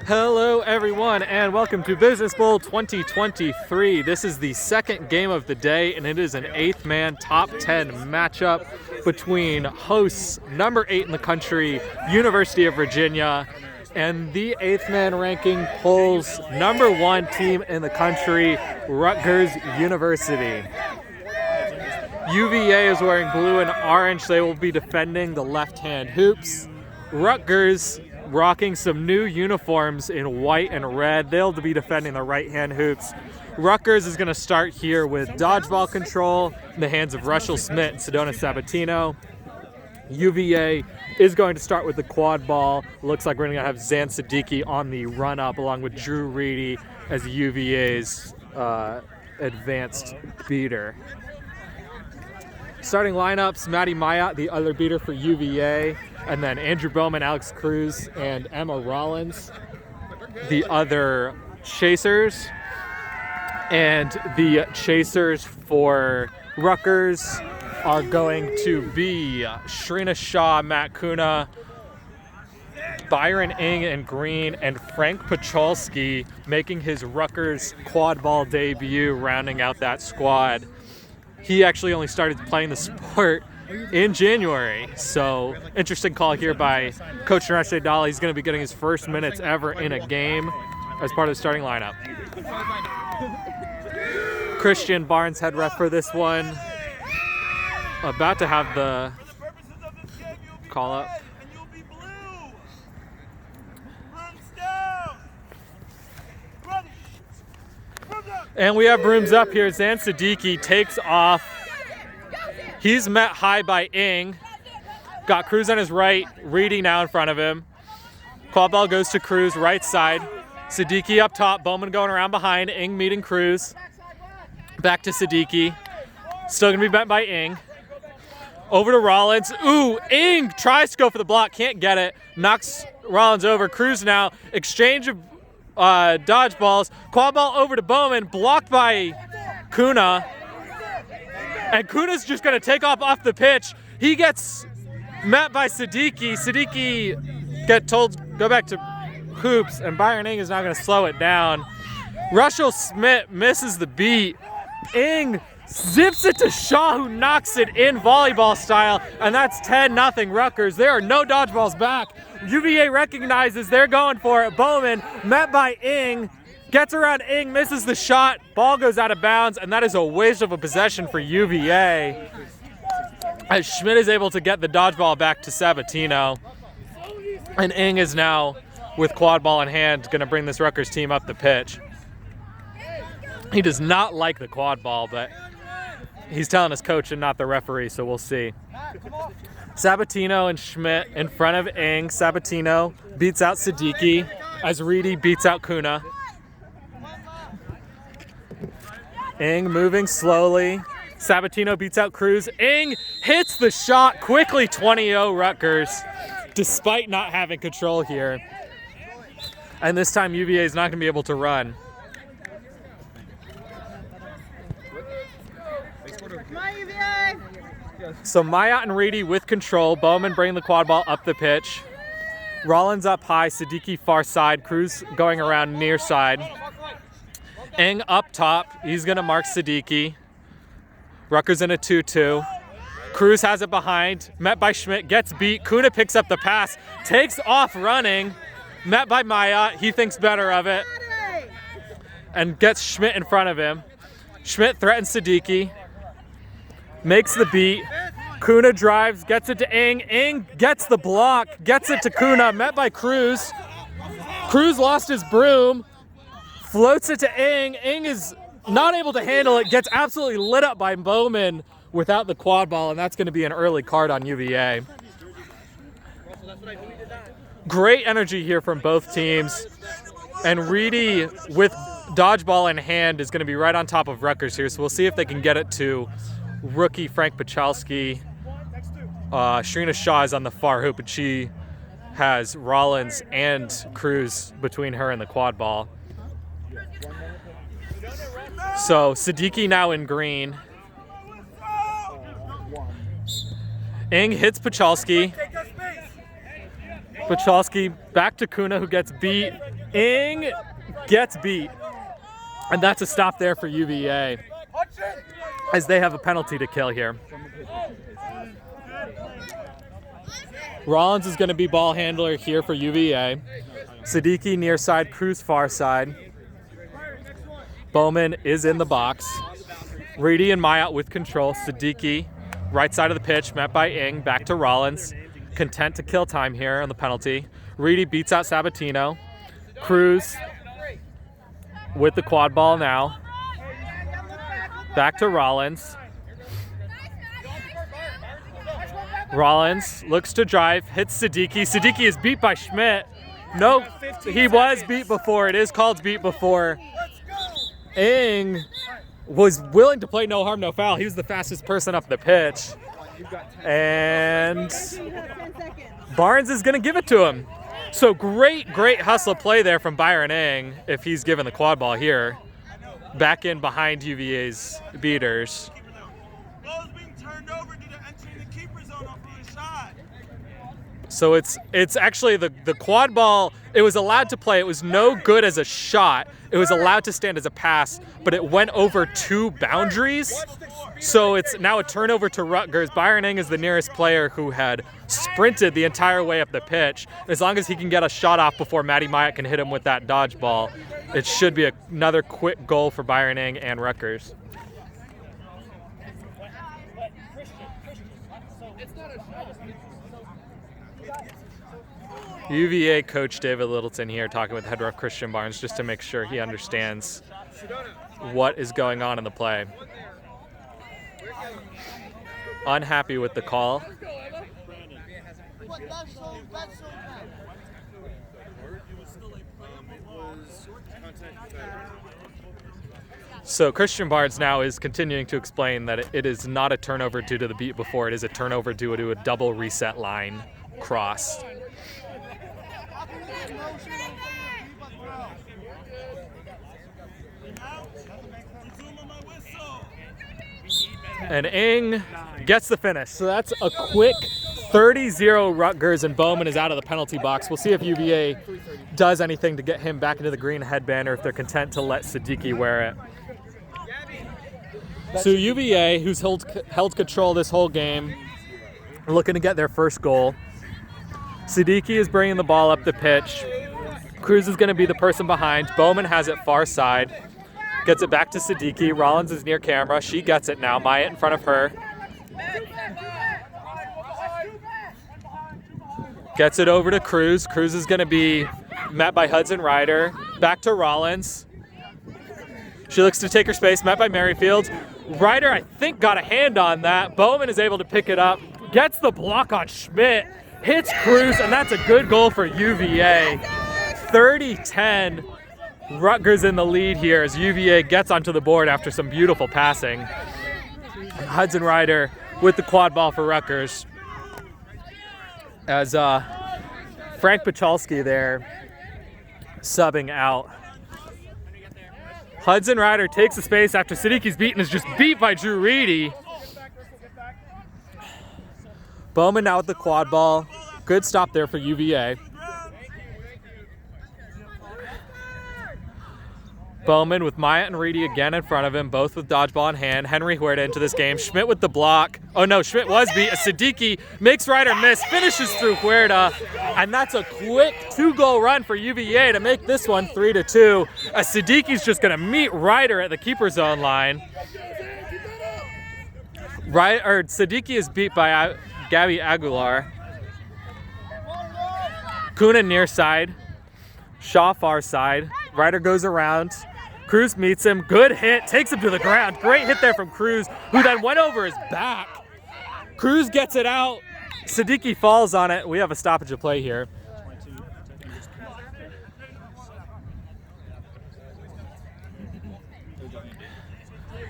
Hello everyone and welcome to Business Bowl 2023. This is the second game of the day and it is an 8th man top 10 matchup between hosts number 8 in the country, University of Virginia, and the 8th man ranking polls number 1 team in the country, Rutgers University. UVA is wearing blue and orange. They will be defending the left-hand hoops. Rutgers rocking some new uniforms in white and red. They'll be defending the right-hand hoops. Rutgers is going to start here with dodgeball control in the hands of Russell Smith and Sedona Sabatino. UVA is going to start with the quad ball. Looks like we're going to have Zan Siddiqui on the run-up along with Drew Reedy as UVA's advanced beater. Starting lineups, Maddie Mayat, the other beater for UVA, and then Andrew Bowman, Alex Cruz, and Emma Rollins, the other chasers. And the chasers for Rutgers are going to be Shrina Shah, Matt Kuna, Byron Ng in green, and Frank Pacholski making his Rutgers quad ball debut, rounding out that squad. He actually only started playing the sport in January, so interesting call here by Coach Naresh Dahl. He's going to be getting his first minutes ever in a game as part of the starting lineup. Christian Barnes, head ref for this one, about to have the call up. And we have brooms up here. Zan Siddiqui takes off. He's met high by Ng. Got Cruz on his right, Reedy now in front of him. Quad ball goes to Cruz, right side. Siddiqui up top, Bowman going around behind. Ng meeting Cruz. Back to Siddiqui. Still gonna be met by Ng. Over to Rollins. Ooh, Ng tries to go for the block, can't get it. Knocks Rollins over. Cruz now, exchange of dodgeballs. Quad ball over to Bowman, blocked by Kuna. And Kuna's just going to take off the pitch. He gets met by Siddiqui. Siddiqui get told go back to hoops, and Byron Ng is now going to slow it down. Russell Smith misses the beat. Ng zips it to Shaw, who knocks it in volleyball style, and that's 10-0 Rutgers. There are no dodgeballs back. UVA recognizes they're going for it. Bowman, met by Ng, gets around Ng, misses the shot, ball goes out of bounds, and that is a waste of a possession for UVA. As Schmidt is able to get the dodgeball back to Sabatino. And Ng is now, with quad ball in hand, going to bring this Rutgers team up the pitch. He does not like the quad ball, but he's telling his coach and not the referee, so we'll see. Sabatino and Schmidt in front of Ng. Sabatino beats out Siddiqui as Reedy beats out Kuna. Ng moving slowly. Sabatino beats out Cruz. Ng hits the shot quickly, 20-0 Rutgers, despite not having control here. And this time UVA is not going to be able to run. So Mayat and Reedy with control. Bowman bringing the quad ball up the pitch. Rollins up high, Siddiqui far side, Cruz going around near side. Ng up top, he's gonna mark Siddiqui. Rutgers in a 2-2. Cruz has it behind, met by Schmidt, gets beat. Kuna picks up the pass, takes off running, met by Mayat, he thinks better of it, and gets Schmidt in front of him. Schmidt threatens Siddiqui. Makes the beat. Kuna drives, gets it to Ng. Ng gets the block, gets it to Kuna, met by Cruz. Cruz lost his broom, floats it to Ng. Ng is not able to handle it, gets absolutely lit up by Bowman without the quad ball, and that's going to be an early card on UVA. Great energy here from both teams. And Reedy, with dodgeball in hand, is going to be right on top of Rutgers here, so we'll see if they can get it to rookie Frank Pacholski. Shrina Shah is on the far hoop, and she has Rollins and Cruz between her and the quad ball. So Siddiqui now in green. Ng hits Pacholski. Pachalski back to Kuna, who gets beat. Ing gets beat. And that's a stop there for UVA, as they have a penalty to kill here. Rollins is going to be ball handler here for UVA. Siddiqui near side, Cruz far side. Bowman is in the box. Reedy and Mayat with control. Siddiqui, right side of the pitch, met by Ing, back to Rollins. Content to kill time here on the penalty. Reedy beats out Sabatino. Cruz with the quad ball now. Back to Rollins. Rollins looks to drive, hits Siddiqui. Siddiqui is beat by Schmidt. Nope, he was beat before. It is called beat before. Ing was willing to play no harm, no foul. He was the fastest person up the pitch. And Barnes is going to give it to him. So great hustle play there from Byron Ing if he's given the quad ball here. Back in behind UVA's beaters. So it's actually the quad ball, it was allowed to play. It was no good as a shot. It was allowed to stand as a pass, but it went over 2 boundaries. So it's now a turnover to Rutgers. Byron Ing is the nearest player who had sprinted the entire way up the pitch. As long as he can get a shot off before Matty Myatt can hit him with that dodgeball, it should be another quick goal for Byron Ing and Rutgers. UVA coach David Littleton here talking with head ref Christian Barnes just to make sure he understands what is going on in the play. Unhappy with the call. So Christian Barnes now is continuing to explain that it is not a turnover due to the beat before. It is a turnover due to a double reset line crossed. And Ing gets the finish. So that's a quick 30-0 Rutgers, and Bowman is out of the penalty box. We'll see if UVA does anything to get him back into the green headband or if they're content to let Siddiqui wear it. So UVA, who's held control this whole game, looking to get their first goal. Siddiqui is bringing the ball up the pitch. Cruz is going to be the person behind. Bowman has it far side. Gets it back to Siddiqui. Rollins is near camera. She gets it now. Myatt in front of her. Gets it over to Cruz. Cruz is going to be met by Hudson Ryder. Back to Rollins. She looks to take her space. Met by Merrifield. Ryder, I think, got a hand on that. Bowman is able to pick it up. Gets the block on Schmidt. Hits Cruz, and that's a good goal for UVA. 30-10. Rutgers in the lead here as UVA gets onto the board after some beautiful passing. Hudson Ryder with the quad ball for Rutgers. As Frank Pachalski there subbing out. Hudson Ryder takes the space after Siddiqui's beaten, is just beat by Drew Reedy. Bowman now with the quad ball. Good stop there for UVA. Bowman with Myatt and Reedy again in front of him, both with dodgeball in hand. Henry Huerta into this game. Schmidt with the block. Oh no, Schmidt was beat. Siddiqui makes Ryder miss, finishes through Huerta, and that's a quick 2-goal run for UVA to make this one 3-2. Siddiqui's just going to meet Ryder at the keeper zone line. Siddiqui is beat by Gabby Aguilar. Kuna near side. Shaw far side. Ryder goes around. Cruz meets him. Good hit. Takes him to the ground. Great hit there from Cruz, who then went over his back. Cruz gets it out. Siddiqui falls on it. We have a stoppage of play here.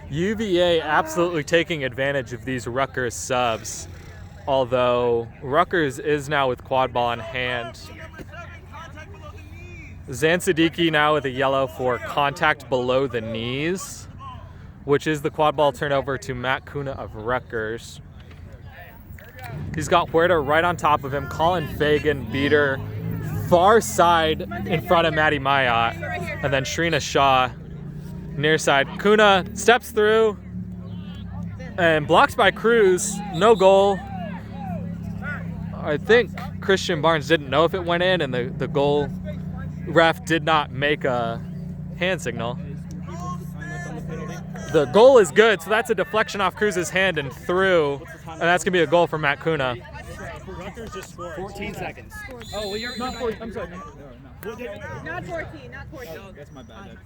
UVA absolutely taking advantage of these Rutgers subs, although Rutgers is now with quad ball in hand. Zan Siddiqui now with a yellow for contact below the knees, which is the quad ball turnover to Matt Kuna of Rutgers. He's got Huerta right on top of him. Colin Fagan, beater, far side in front of Maddie Mayat. And then Shrina Shaw, near side. Kuna steps through and blocks by Cruz. No goal. I think Christian Barnes didn't know if it went in, and the goal ref did not make a hand signal. The goal is good, so that's a deflection off Cruz's hand and through, and that's going to be a goal for Matt Kuna. Rutgers just scored 14 seconds. Oh, well, you're not 14. I'm sorry. Not 14, not 14. That's my bad.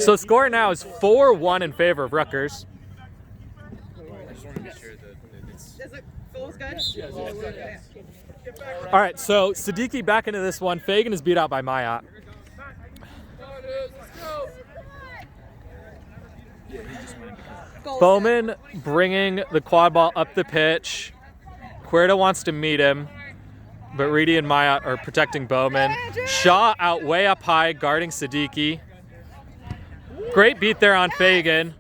So score now is 4-1 in favor of Rutgers. Does it feels good? Yes. All right, so Siddiqui back into this one. Fagan is beat out by Mayat. Bowman bringing the quad ball up the pitch. Cuerda wants to meet him, but Reedy and Mayat are protecting Bowman. Shaw out way up high, guarding Siddiqui. Great beat there on Fagan.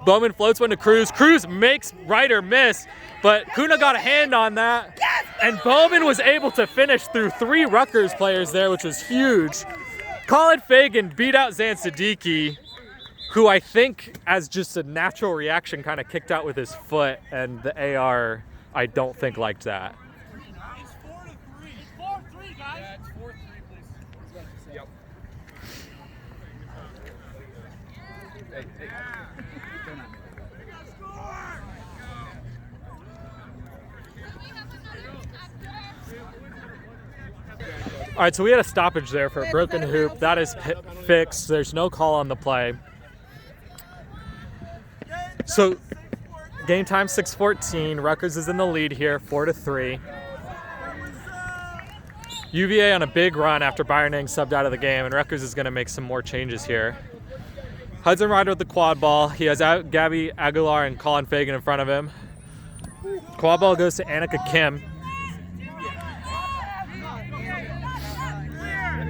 Bowman floats one to Cruz. Cruz makes Ryder miss, but Kuna got a hand on that. And Bowman was able to finish through 3 Rutgers players there, which was huge. Colin Fagan beat out Zan Siddiqui, who I think, as just a natural reaction, kind of kicked out with his foot, and the AR, I don't think, liked that. It's 4-3. It's 4-3, guys. Yeah, it's 4-3, please. Yep. All right, so we had a stoppage there for a broken hoop. That is fixed. There's no call on the play. So game time 6:14. Rutgers is in the lead here, 4-3. UVA on a big run after Byron Ng subbed out of the game, and Rutgers is going to make some more changes here. Hudson Ryder with the quad ball. He has out Gabby Aguilar and Colin Fagan in front of him. Quad ball goes to Annika Kim.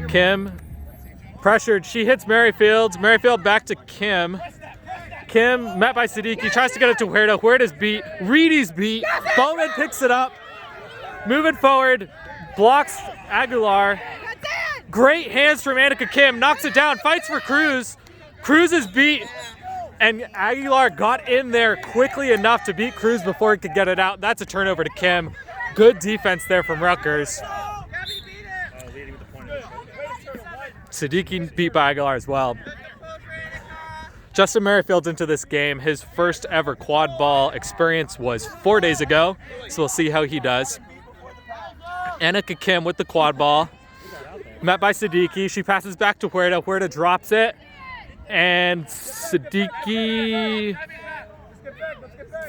Kim pressured. She hits Merrifield. Merrifield back to Kim. Kim met by Siddiqui. Tries to get it to Huerta. Huerta's beat. Reedy's beat. Bowman picks it up. Moving forward. Blocks Aguilar. Great hands from Annika Kim. Knocks it down. Fights for Cruz. Cruz is beat. And Aguilar got in there quickly enough to beat Cruz before he could get it out. That's a turnover to Kim. Good defense there from Rutgers. Siddiqui beat by Aguilar as well. Justin Merrifield's into this game. His first ever quad ball experience was 4 days ago, so we'll see how he does. Annika Kim with the quad ball. Met by Siddiqui. She passes back to Huerta. Huerta drops it. And Siddiqui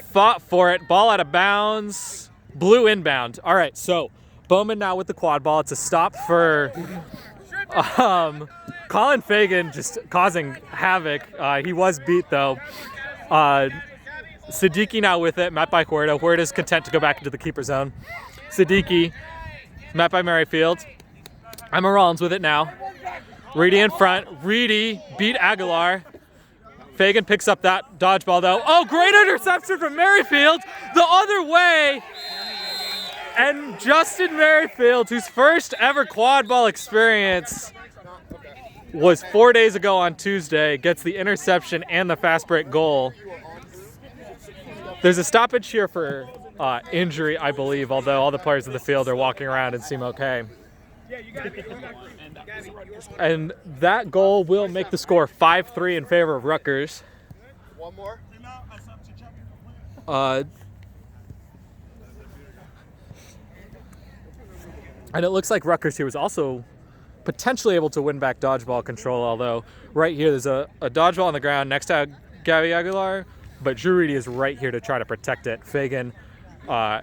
fought for it. Ball out of bounds. Blue inbound. All right, so Bowman now with the quad ball. It's a stop for Colin Fagan, just causing havoc. He was beat though. Siddiqui now with it, met by Huerta. Huerta's content to go back into the keeper zone. Siddiqui, met by Merrifield. Emma Rollins with it now. Reedy in front. Reedy beat Aguilar. Fagan picks up that dodgeball though. Oh, great interception from Merrifield the other way. And Justin Merrifield, whose first ever quad ball experience was 4 days ago on Tuesday, gets the interception and the fast break goal. There's a stoppage here for injury, I believe, although all the players in the field are walking around and seem okay. And that goal will make the score 5-3 in favor of Rutgers. One more. And it looks like Rutgers here was also potentially able to win back dodgeball control, although right here there's a dodgeball on the ground next to Gabby Aguilar, but Drew Reedy is right here to try to protect it. Fagan,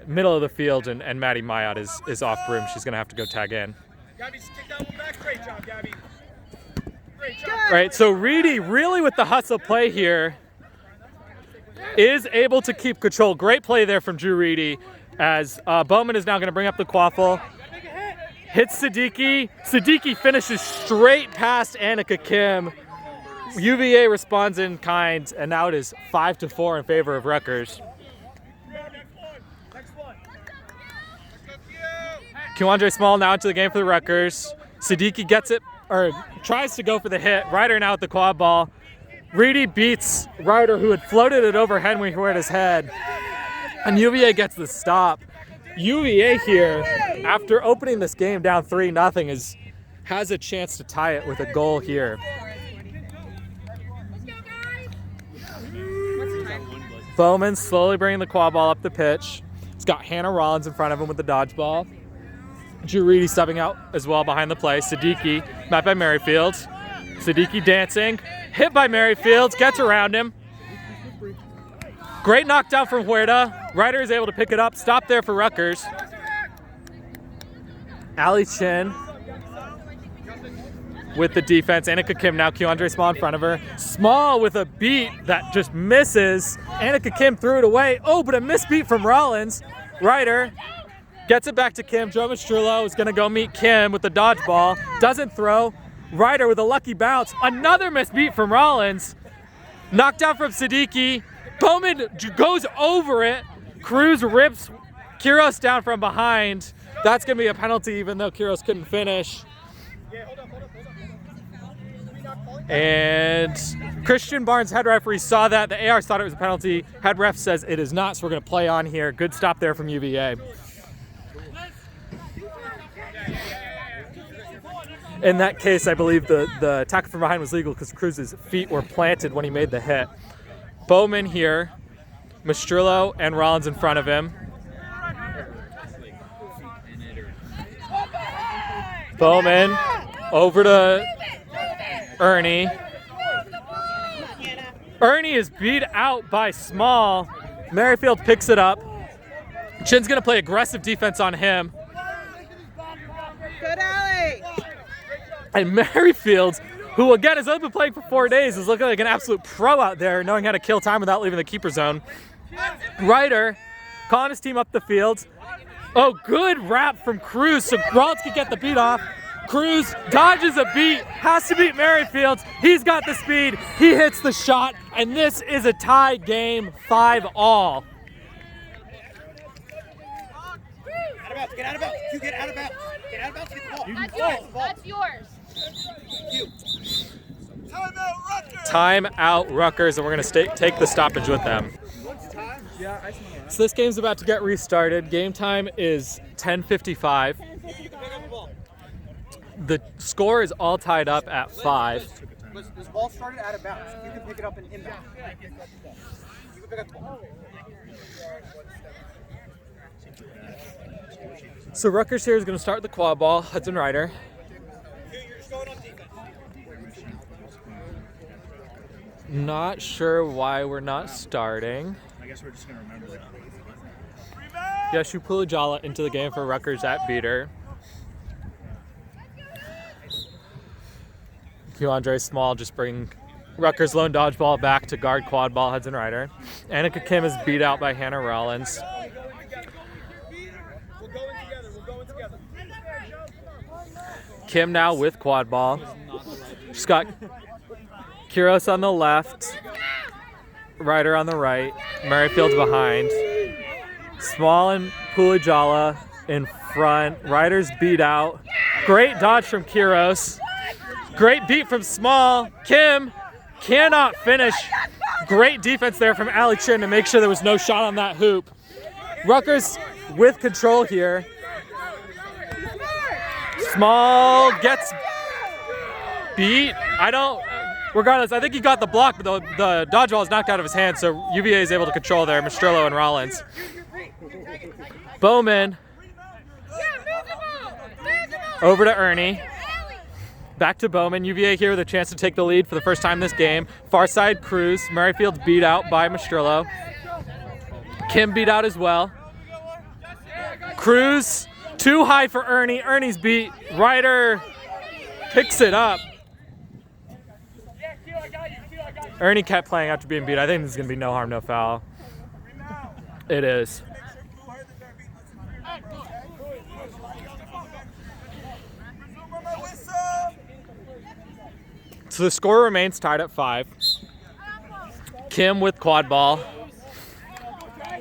middle of the field, and Maddie Mayat is off broom. She's going to have to go tag in. Gabby, take that one back. Great job, Gabby. Great job. Right, so Reedy really with the hustle play here is able to keep control. Great play there from Drew Reedy as Bowman is now going to bring up the quaffle. Hits Siddiqui. Siddiqui finishes straight past Annika Kim. UVA responds in kind, and now it is 5-4 in favor of Rutgers. Next one. Keandre Small now into the game for the Rutgers. Siddiqui gets it, or tries to go for the hit. Ryder now with the quad ball. Reedy beats Ryder, who had floated it overhead when he hit his head. And UVA gets the stop. UVA here, after opening this game down 3-0, has a chance to tie it with a goal here. Bowman slowly bringing the quad ball up the pitch. He's got Hannah Rollins in front of him with the dodgeball. Drew Reedy subbing out as well behind the play. Siddiqui, met by Merrifield. Siddiqui dancing, hit by Merrifield, gets around him. Great knockdown from Huerta. Ryder is able to pick it up. Stop there for Rutgers. Allie Chin with the defense. Annika Kim now. Keandre Small in front of her. Small with a beat that just misses. Annika Kim threw it away. Oh, but a misbeat from Rollins. Ryder gets it back to Kim. Joe Mastrullo is going to go meet Kim with the dodgeball. Doesn't throw. Ryder with a lucky bounce. Another misbeat from Rollins. Knockdown from Siddiqui. Bowman goes over it. Cruz rips Kiros down from behind. That's going to be a penalty, even though Kiros couldn't finish. And Christian Barnes, head referee, saw that. The ARs thought it was a penalty. Head ref says it is not, so we're going to play on here. Good stop there from UVA. In that case, I believe the tackle from behind was legal because Cruz's feet were planted when he made the hit. Bowman here, Mastrullo and Rollins in front of him. Bowman over to Ernie. Ernie is beat out by Small. Merrifield picks it up. Chin's going to play aggressive defense on him. Good alley. And Merrifield, who again has only been playing for 4 days, is looking like an absolute pro out there, knowing how to kill time without leaving the keeper zone. Ryder calling his team up the field. Oh, good wrap from Cruz, so Rollins can get the beat off. Cruz dodges a beat, has to beat Merrifield. He's got the speed, he hits the shot, and this is a tie game, 5-all. Get out of bounds. You get out of bounds. Get out of bounds. Get the ball. That's yours. That's yours. Time out Rutgers, and we're going to take the stoppage with them. So this game's about to get restarted. Game time is 10:55. The score is all tied up at 5. This ball started out of bounds. You can pick it up and inbound. You can pick up the ball. So Rutgers here is going to start the quad ball. Hudson Ryder. Not sure why we're not starting. I guess we're just going to remember that. Yeshu Pulajala into the game for Rutgers at beater. Keandre Small just bring Rutgers lone dodgeball back to guard quad ball Hudson Ryder. Annika Kim is beat out by Hannah Rollins. Kim now with quad ball. She's got Kiros on the left, Ryder on the right, Merrifield's behind. Small and Pulajala in front. Ryder's beat out. Great dodge from Kiros. Great beat from Small. Kim cannot finish. Great defense there from Allie Chin to make sure there was no shot on that hoop. Rutgers with control here. Small gets beat. Regardless, I think he got the block, but the dodgeball is knocked out of his hand, so UVA is able to control there. Mastrullo and Rollins. Bowman over to Ernie. Back to Bowman. UVA here with a chance to take the lead for the first time this game. Far side Cruz. Merrifield's beat out by Mastrullo. Kim beat out as well. Cruz too high for Ernie. Ernie's beat. Ryder picks it up. Ernie kept playing after being beat. I think this is going to be no harm, no foul. It is. So the score remains tied at 5. Kim with quad ball.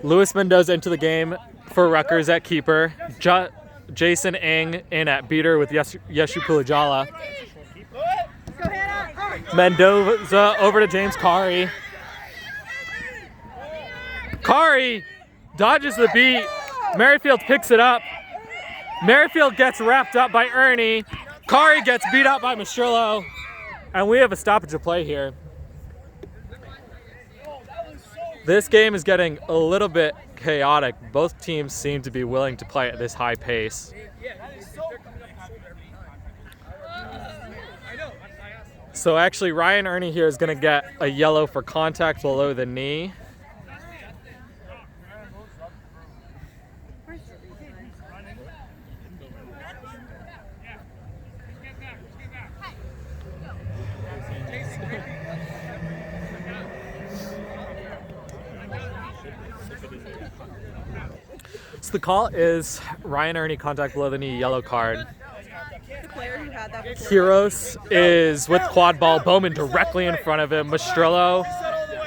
Luis Mendoza into the game for Rutgers at keeper. Jason Ng in at beater with Yeshu Pulajala. Mendoza over to James Kari. Kari dodges the beat. Merrifield picks it up. Merrifield gets wrapped up by Ernie. Kari gets beat up by Mastrillo. And we have a stoppage of play here. This game is getting a little bit chaotic. Both teams seem to be willing to play at this high pace. So actually Ryan Ernie here is going to get a yellow for contact below the knee. So the call is Ryan Ernie contact below the knee, yellow card. Kiros is with quad ball, Bowman directly in front of him, Mastrillo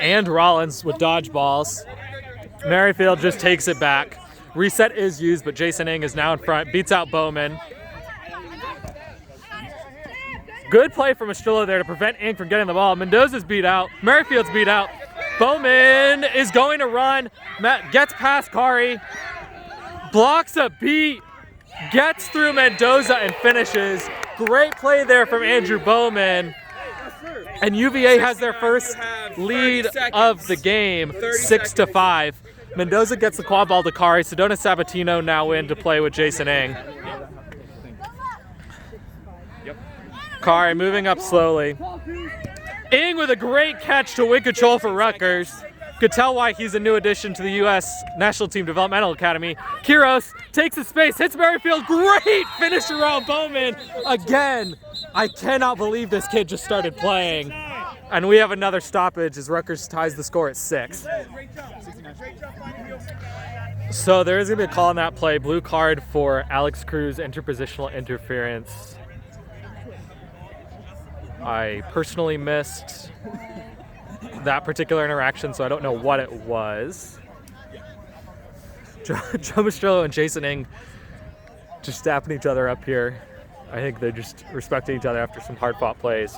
and Rollins with dodgeballs. Merrifield just takes it back. Reset is used, but Jason Ng is now in front, beats out Bowman. Good play from Mastrillo there to prevent Ng from getting the ball. Mendoza's beat out, Merrifield's beat out. Bowman is going to run, gets past Kari, blocks a beat, gets through Mendoza and finishes. Great play there from Andrew Bowman. And UVA has their first lead of the game, 6-5. Mendoza gets the quad ball to Kari. Sedona Sabatino now in to play with Jason Ng. Kari moving up slowly. Ng with a great catch to win control for Rutgers. Could tell why he's a new addition to the U.S. National Team Developmental Academy. Kiros takes the space, hits Merrifield. Great finish around Bowman. Again, I cannot believe this kid just started playing. And we have another stoppage as Rutgers ties the score at 6. So there is going to be a call on that play. Blue card for Alex Cruz, interpositional interference. I personally missed that particular interaction, so I don't know what it was. Joe Mastrillo and Jason Ng just dapping each other up here. I think they're just respecting each other after some hard-fought plays.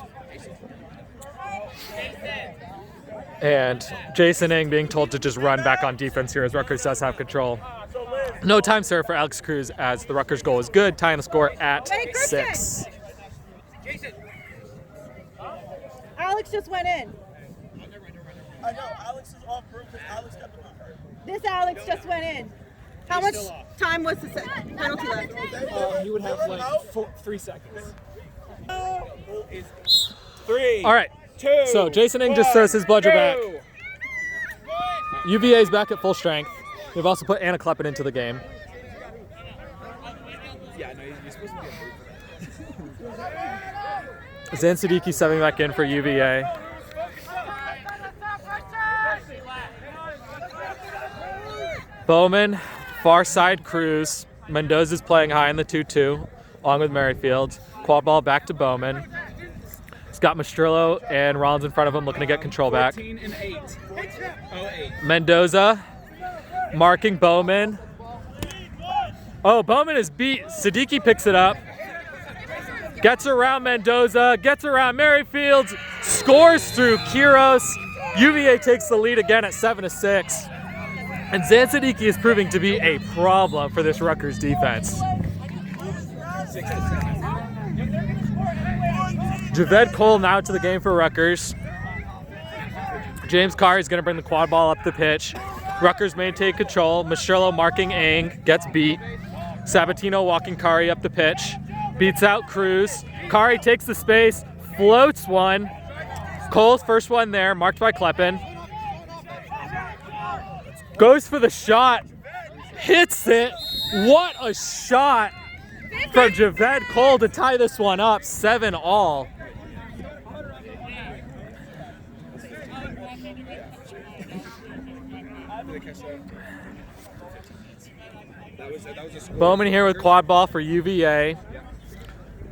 And Jason Ng being told to just run back on defense here as Rutgers does have control. No time served for Alex Cruz as the Rutgers goal is good, tying the score at 6. Alex just went in. I know, Alex is off room because Alex got the blue card. This Alex just went in. How much time was the penalty left? You would have like 3 seconds. 3. All right. 2. So Jason Ng just throws his bludger back. UVA is back at full strength. We've also put Anna Kleppen into the game. Yeah, no, you're supposed to be Zan Siddiqui subbing back in for UVA. Bowman, far side Cruz. Mendoza's playing high in the 2-2, along with Merrifield. Quad ball back to Bowman. He's got Mastrillo and Rollins in front of him looking to get control back. 14 and 8. 08. Mendoza marking Bowman. Oh, Bowman is beat. Siddiqui picks it up. Gets around Mendoza, gets around Merrifield, scores through Kiros. UVA takes the lead again at 7-6. And Zan Siddiqui is proving to be a problem for this Rutgers defense. Javed Cole now to the game for Rutgers. James Carr is going to bring the quad ball up the pitch. Rutgers maintain control. Mastrillo marking Ng, gets beat. Sabatino walking Kari up the pitch. Beats out Cruz. Kari takes the space, floats one. Cole's first one there, marked by Kleppen. Goes for the shot, hits it. What a shot from Javed Cole to tie this one up, 7-all. Bowman here with quad ball for UVA.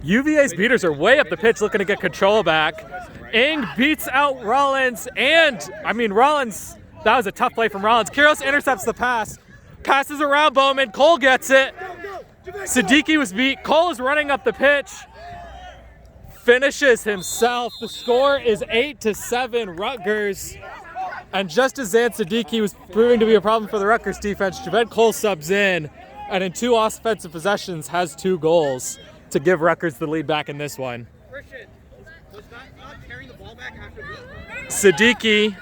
UVA's beaters are way up the pitch looking to get control back. Ng beats out Rollins, Rollins, that was a tough play from Rollins. Kiros intercepts the pass, passes around Bowman, Cole gets it. Siddiqui was beat. Cole is running up the pitch. Finishes himself. The score is 8-7 Rutgers. And just as Zan Siddiqui was proving to be a problem for the Rutgers defense, Javed Cole subs in, and in 2 offensive possessions has 2 goals to give Rutgers the lead back in this one. Siddiqui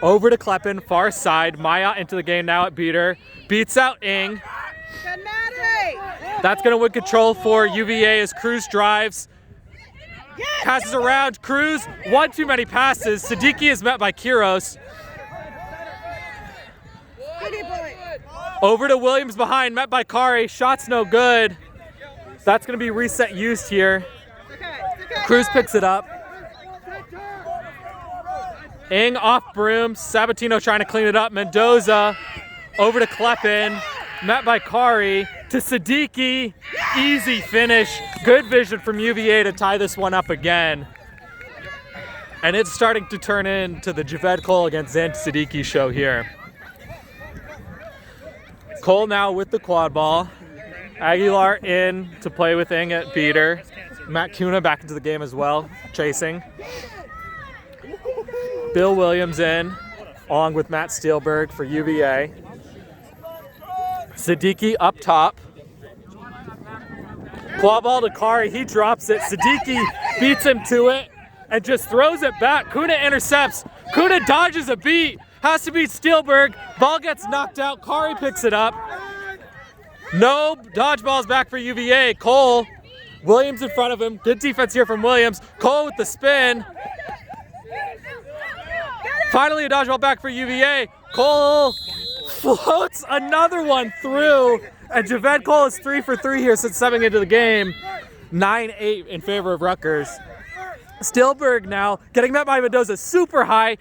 over to Kleppen, far side. Maya into the game now at Beater. Beats out Ing. That's going to win control for UVA as Cruz drives. Passes around. Cruz, one too many passes. Siddiqui is met by Kiros. Over to Williams behind, met by Kari. Shot's no good. That's going to be reset used here. Cruz picks it up. Ing off broom. Sabatino trying to clean it up. Mendoza over to Kleppen. Met by Kari to Siddiqui. Easy finish. Good vision from UVA to tie this one up again. And it's starting to turn into the Javed Cole against Zan Siddiqui show here. Cole now with the quad ball. Aguilar in to play with Ing at Beater. Matt Kuna back into the game as well, chasing. Bill Williams in, along with Matt Steelberg for UVA. Siddiqui up top. Quad ball to Kari, he drops it. Siddiqui beats him to it and just throws it back. Kuna intercepts. Kuna dodges a beat. Has to beat Steelberg. Ball gets knocked out. Kari picks it up. No dodgeball's back for UVA. Cole, Williams in front of him. Good defense here from Williams. Cole with the spin. Finally a dodgeball back for UVA. Cole floats another one through. And Javed Cole is 3 for 3 here since stepping into the game. 9-8 in favor of Rutgers. Steelberg now getting met by Mendoza super high.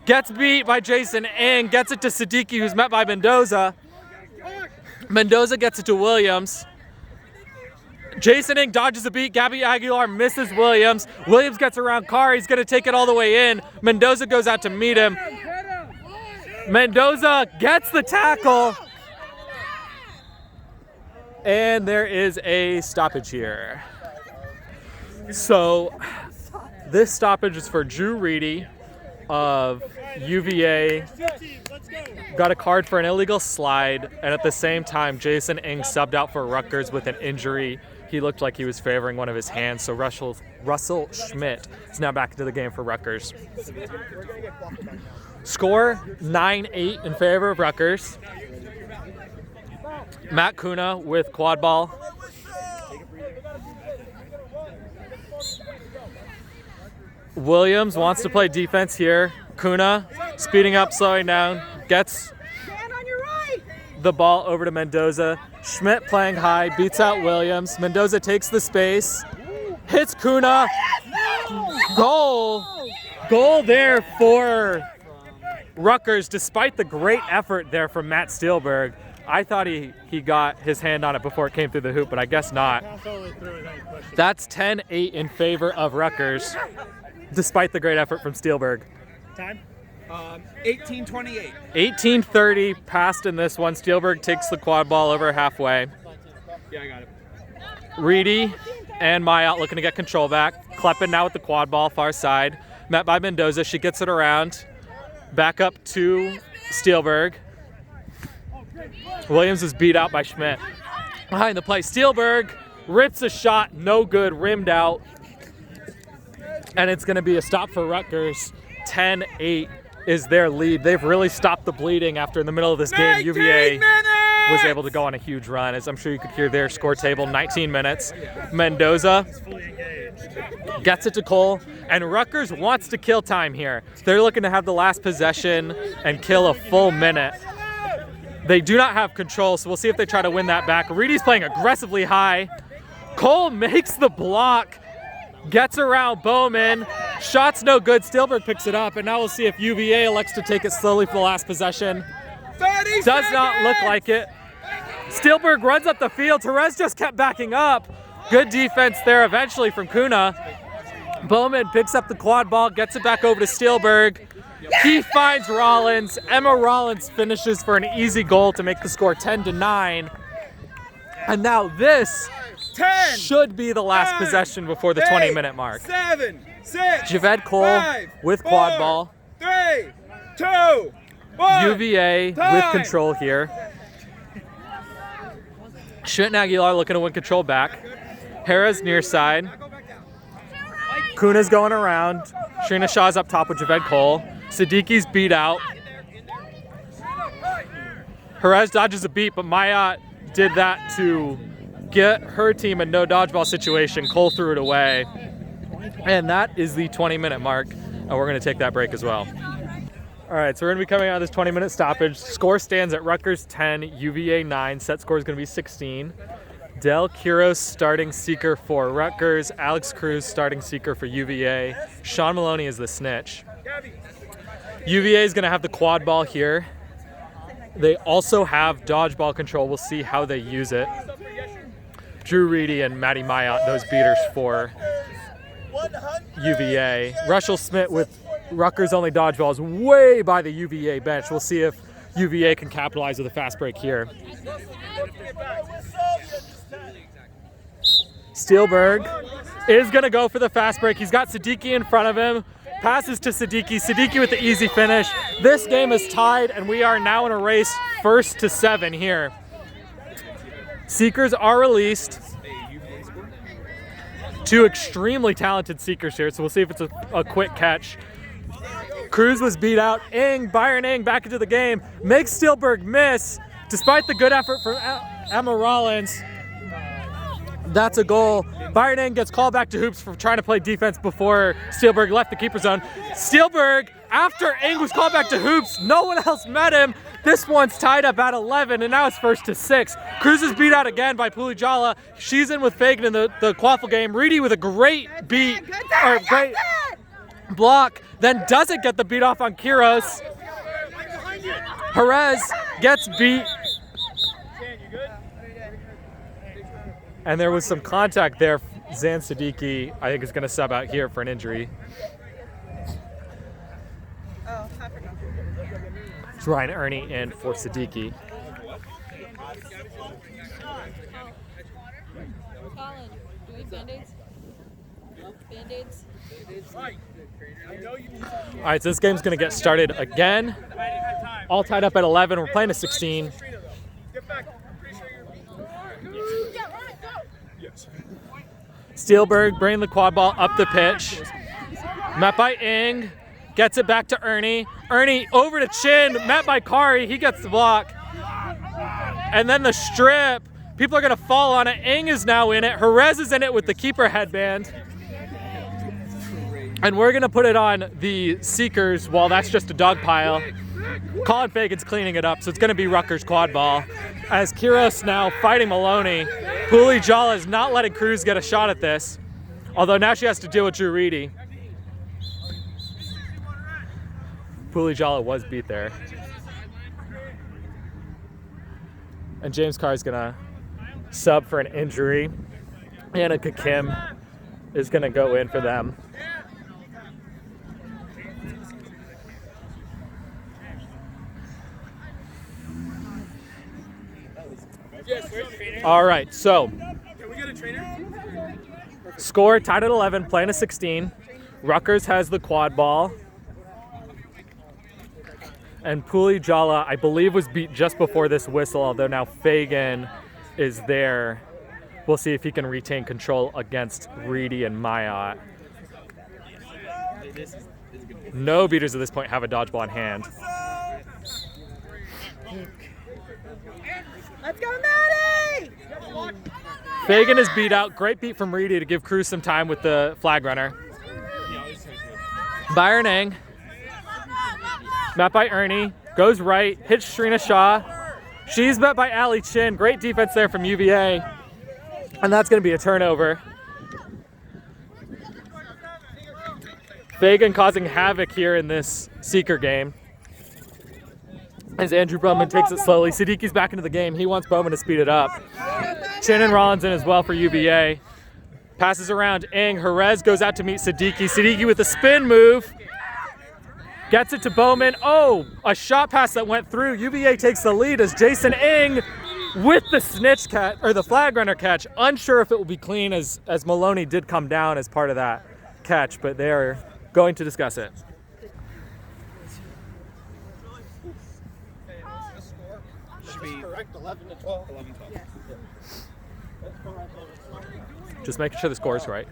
Gets beat by Jason Ing, gets it to Siddiqui, who's met by Mendoza. Mendoza gets it to Williams. Jason Ing dodges a beat. Gabby Aguilar misses Williams. Williams gets around Kari. He's going to take it all the way in. Mendoza goes out to meet him. Mendoza gets the tackle. And there is a stoppage here. So this stoppage is for Drew Reedy of UVA. Got a card for an illegal slide, and at the same time, Jason Ing subbed out for Rutgers with an injury. He looked like he was favoring one of his hands, so Russell Schmidt is now back into the game for Rutgers. Score 9-8 in favor of Rutgers. Matt Kuna with quad ball. Williams wants to play defense here. Kuna speeding up, slowing down, gets the ball over to Mendoza. Schmidt playing high, beats out Williams. Mendoza takes the space, hits Kuna. Goal! Goal there for Rutgers, despite the great effort there from Matt Steelberg. I thought he got his hand on it before it came through the hoop, but I guess not. That's 10-8 in favor of Rutgers, despite the great effort from Steelberg. Time? 18:28. 18:30 passed in this one. Steelberg takes the quad ball over halfway. Yeah, I got it. Reedy and Maya looking to get control back. Kleppen now with the quad ball, far side. Met by Mendoza. She gets it around. Back up to Steelberg. Williams is beat out by Schmidt. Behind the play, Steelberg rips a shot, no good, rimmed out. And it's going to be a stop for Rutgers. 10-8 is their lead. They've really stopped the bleeding after in the middle of this game. UVA was able to go on a huge run, as I'm sure you could hear their score table, 19 minutes. Mendoza gets it to Cole, and Rutgers wants to kill time here. They're looking to have the last possession and kill a full minute. They do not have control, so we'll see if they try to win that back. Reedy's playing aggressively high. Cole makes the block, gets around Bowman. Shot's no good. Steelberg picks it up, and now we'll see if UVA elects to take it slowly for the last possession. Does not look like it. Steelberg runs up the field. Therese just kept backing up. Good defense there eventually from Kuna. Bowman picks up the quad ball, gets it back over to Steelberg. He finds Rollins. Emma Rollins finishes for an easy goal to make the score 10-9. And now this 10, should be the last 9, possession before the 8, 20-minute mark. 7, 6, Javed Cole 5, with quad ball. 3, 2, 1. UVA with Time. control here. Schmidt and Aguilar looking to win control back. Harris near side. Kuna's going around. Shrina Shaw's up top with Javed Cole. Siddiqui's beat out. Perez dodges a beat, but Mayat did that to get her team a no dodgeball situation. Cole threw it away. And that is the 20-minute mark. And we're going to take that break as well. All right, so we're going to be coming out of this 20-minute stoppage. Score stands at Rutgers 10, UVA 9. Set score is going to be 16. Del Quiros starting seeker for Rutgers. Alex Cruz starting seeker for UVA. Sean Maloney is the snitch. UVA is going to have the quad ball here. They also have dodgeball control. We'll see how they use it. Drew Reedy and Maddie Mayat, those beaters for UVA. Russell Smith with Rutgers only dodgeballs way by the UVA bench. We'll see if UVA can capitalize with a fast break here. Steelberg is going to go for the fast break. He's got Siddiqui in front of him. Passes to Siddiqui. Siddiqui with the easy finish. This game is tied, and we are now in a race 1st to 7 here. Seekers are released. Two extremely talented seekers here, so we'll see if it's a quick catch. Cruz was beat out. Byron Ing back into the game. Makes Steelberg miss. Despite the good effort from Emma Rollins, that's a goal. Byron Ing gets called back to hoops for trying to play defense before Steelberg left the keeper zone. Steelberg, after Ing was called back to hoops, no one else met him. This one's tied up at 11, and now it's 1st to 6. Cruz is beat out again by Pulijala. She's in with Fagan in the quaffle game. Reedy with a great beat, or great block, then doesn't get the beat off on Quiros. Perez gets beat. And there was some contact there. Zan Siddiqui, I think, is going to sub out here for an injury. Oh, I forgot. It's Ryan Ernie in for Siddiqui. Colin, do we have Band-Aids? Band-Aids? All right, so this game's going to get started again. All tied up at 11. We're playing a 16. Steelberg bringing the quad ball up the pitch. Met by Ing. Gets it back to Ernie. Ernie over to Chin. Met by Kari. He gets the block. And then the strip. People are going to fall on it. Ing is now in it. Jerez is in it with the keeper headband. And we're going to put it on the Seekers while that's just a dog pile. Colin Fagan's cleaning it up, so it's going to be Rutgers quad ball. As Quiros now fighting Maloney. Pulijala is not letting Cruz get a shot at this. Although now she has to deal with Drew Reedy. Pulijala was beat there. And James Carr is going to sub for an injury. Annika Kim is going to go in for them. All right, so score tied at 11, playing a 16. Rutgers has the quad ball. And Pulijala, I believe, was beat just before this whistle, although now Fagan is there. We'll see if he can retain control against Reedy and Mayat. No beaters at this point have a dodgeball in hand. Let's go, Maddie! Fagan is beat out. Great beat from Reedy to give Cruz some time with the flag runner. Byron Ing. Met by Ernie. Goes right. Hits Shrina Shaw. She's met by Allie Chin. Great defense there from UVA. And that's going to be a turnover. Fagan causing havoc here in this Seeker game. As Andrew Bowman takes it slowly. Siddiqui's back into the game. He wants Bowman to speed it up. Chin and Rollins in as well for UVA. Passes around Ing. Jerez goes out to meet Siddiqui. Siddiqui with a spin move. Gets it to Bowman. Oh, a shot pass that went through. UVA takes the lead as Jason Ing with the snitch catch, or the flag runner catch. Unsure if it will be clean as Maloney did come down as part of that catch, but they are going to discuss it. Should be correct, 11 to 12. 11 12. Just making sure the score is right.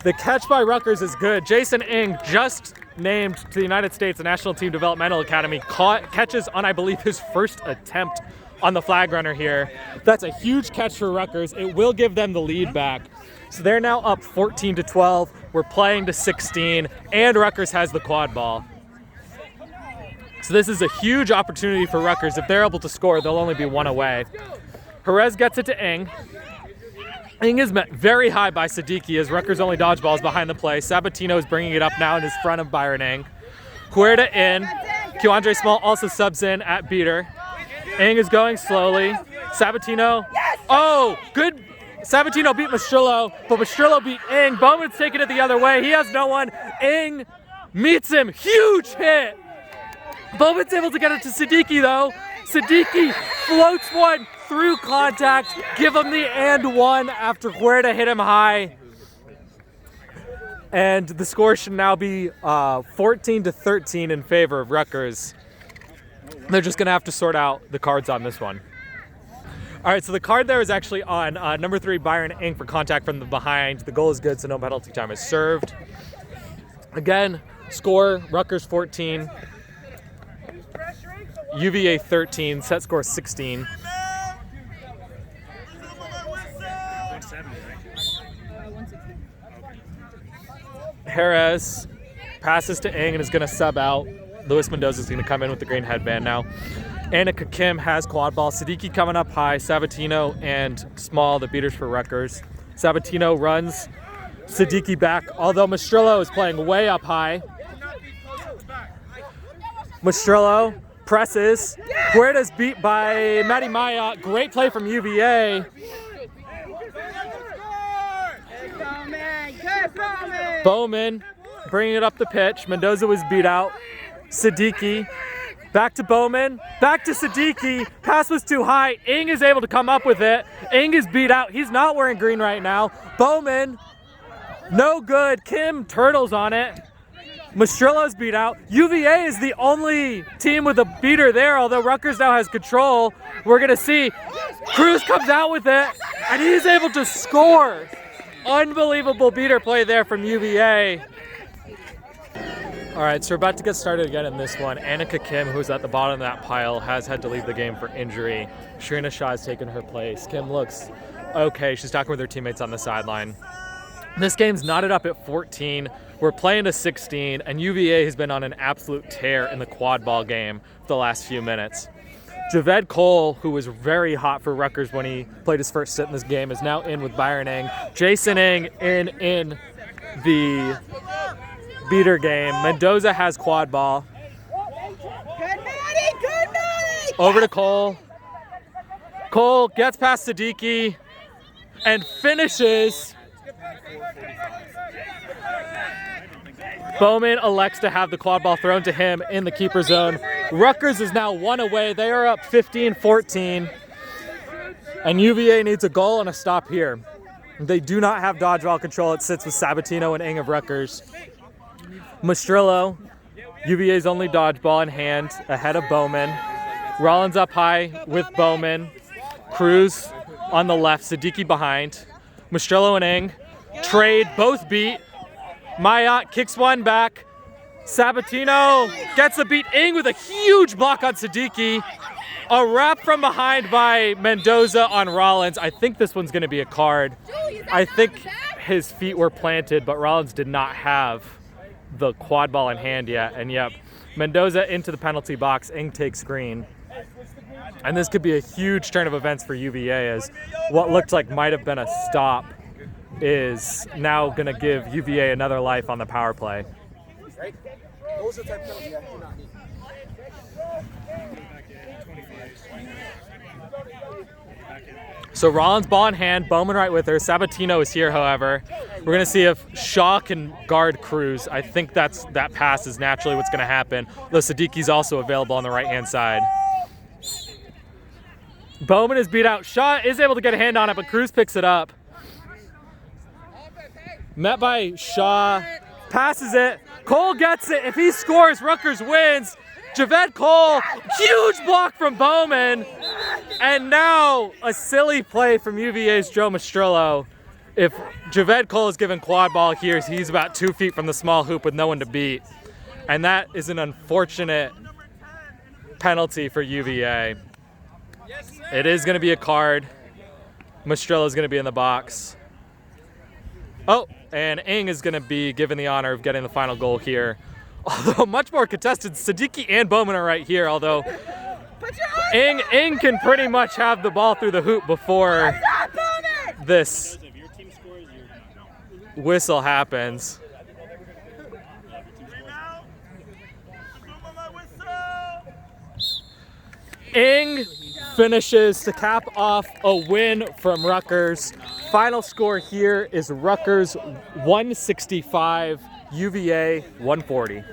The catch by Rutgers is good. Jason Ng, just named to the United States National Team Developmental Academy, catches on, I believe, his first attempt on the flag runner here. That's a huge catch for Rutgers. It will give them the lead back. So they're now up 14 to 12. We're playing to 16, and Rutgers has the quad ball. So this is a huge opportunity for Rutgers. If they're able to score, they'll only be one away. Jerez gets it to Ng. Ng is met very high by Siddiqui as Rutgers only dodgeball is behind the play. Sabatino is bringing it up now and is in front of Byron Ng. Huerta in. Keandre Small also subs in at beater. Ng is going slowly. Sabatino. Oh, good. Sabatino beat Mastrillo, but Mastrillo beat Ng. Bowman's taking it the other way. He has no one. Ng meets him. Huge hit. Bowman's able to get it to Siddiqui though. Siddiqui floats one through contact. Give him the and one after Huerta hit him high. And the score should now be 14 to 13 in favor of Rutgers. They're just gonna have to sort out the cards on this one. All right, so the card there is actually on number 3, Byron Ng for contact from the behind. The goal is good, so no penalty time is served. Again, score, Rutgers 14, UVA 13, set score 16. Jerez passes to Ng and is going to sub out. Luis Mendoza is going to come in with the green headband now. Annika Kim has quad ball. Siddiqui coming up high. Sabatino and Small, the beaters for Rutgers. Sabatino runs Siddiqui back, although Mastrillo is playing way up high. Mastrillo presses. Huerta's beat by Matty Mayotte. Great play from UVA. Bowman bringing it up the pitch. Mendoza was beat out. Siddiqui back to Bowman, back to Siddiqui. Pass was too high. Ng is able to come up with it. Ng is beat out. He's not wearing green right now. Bowman, no good. Kim turtles on it. Mastrillo's beat out. UVA is the only team with a beater there, although Rutgers now has control. We're going to see Cruz comes out with it, and he's able to score. Unbelievable beater play there from UVA. All right, so we're about to get started again in this one. Annika Kim, who's at the bottom of that pile, has had to leave the game for injury. Shrina Shah has taken her place. Kim looks okay. She's talking with her teammates on the sideline. This game's knotted up at 14. We're playing to 16, and UVA has been on an absolute tear in the quad ball game for the last few minutes. Javed Cole, who was very hot for Rutgers when he played his first sit in this game, is now in with Byron Ng. Jason Ng in the beater game. Mendoza has quad ball. Good Maddie! Over to Cole. Cole gets past Siddiqui and finishes. Bowman elects to have the quad ball thrown to him in the keeper zone. Rutgers is now one away. They are up 15-14. And UVA needs a goal and a stop here. They do not have dodgeball control. It sits with Sabatino and Ng of Rutgers. Mastrillo, UVA's only dodgeball in hand, ahead of Bowman. Rollins up high with Bowman. Cruz on the left, Siddiqui behind. Mastrillo and Ng trade, both beat. Mayotte kicks one back. Sabatino gets the beat. Ng with a huge block on Siddiqui. A wrap from behind by Mendoza on Rollins. I think this one's going to be a card. I think his feet were planted, but Rollins did not have the quad ball in hand yet. And yep, Mendoza into the penalty box. Ng takes green. And this could be a huge turn of events for UVA, as what looked like might have been a stop is now going to give UVA another life on the power play. Right? Those are the type of penalties that do not need. So Rollins ball in hand, Bowman right with her. Sabatino is here, however. We're going to see if Shaw can guard Cruz. I think that pass is naturally what's going to happen, though Siddiqui's also available on the right-hand side. Bowman is beat out. Shaw is able to get a hand on it, but Cruz picks it up. Met by Shaw, passes it. Cole gets it. If he scores, Rutgers wins. Javed Cole, huge block from Bowman. And now a silly play from UVA's Joe Mastrillo. If Javed Cole is given quad ball here, he's about 2 feet from the small hoop with no one to beat. And that is an unfortunate penalty for UVA. It is going to be a card. Mastrillo is going to be in the box. Oh, and Ng is going to be given the honor of getting the final goal here. Although much more contested, Siddiqui and Bowman are right here, although Ng can pretty much have the ball through the hoop before this whistle happens. Ng finishes to cap off a win from Rutgers. Final score here is Rutgers 165, UVA 140.